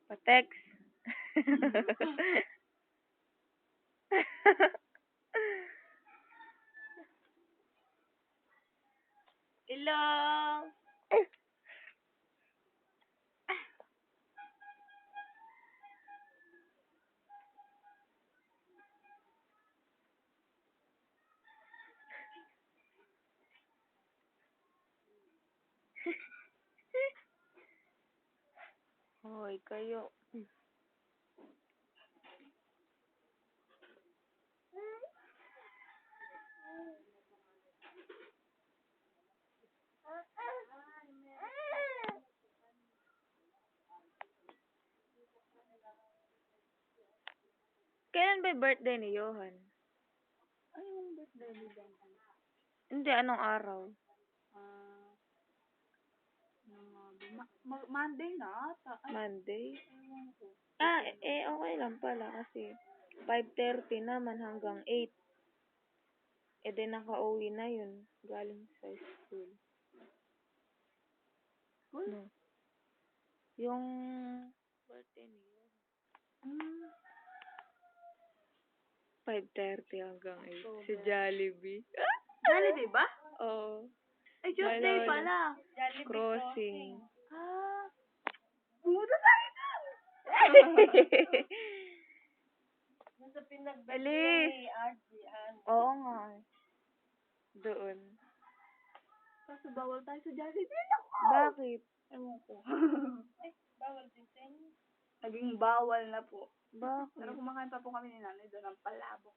Pa-text. Hello! Hoy, kayo. Kailan ba yung birthday ni Johan? Ay, yung birthday ni Ben. Hindi, anong araw? Monday na ata. Ay, Monday? ewan ko. Okay lang pala kasi 5:30 naman hanggang 8. Di nakauwi na yun. Galing sa school. School? No. Yung birthday ni Johan. 5:30 hanggang 8. Si Jollibee. Jollibee ba? Oo. Ay, Tuesday Naalala. pala. Crossing. Pumunta tayo doon! Sa Alis! ni RG. Oo nga. Doon. Kaso bawal tayo sa Jollibee. Bakit? Ewan ko. Bawal din sa inyo. Naging bawal na po. Bakit? Pero kumakain pa po kami ni nanay doon ng palabok.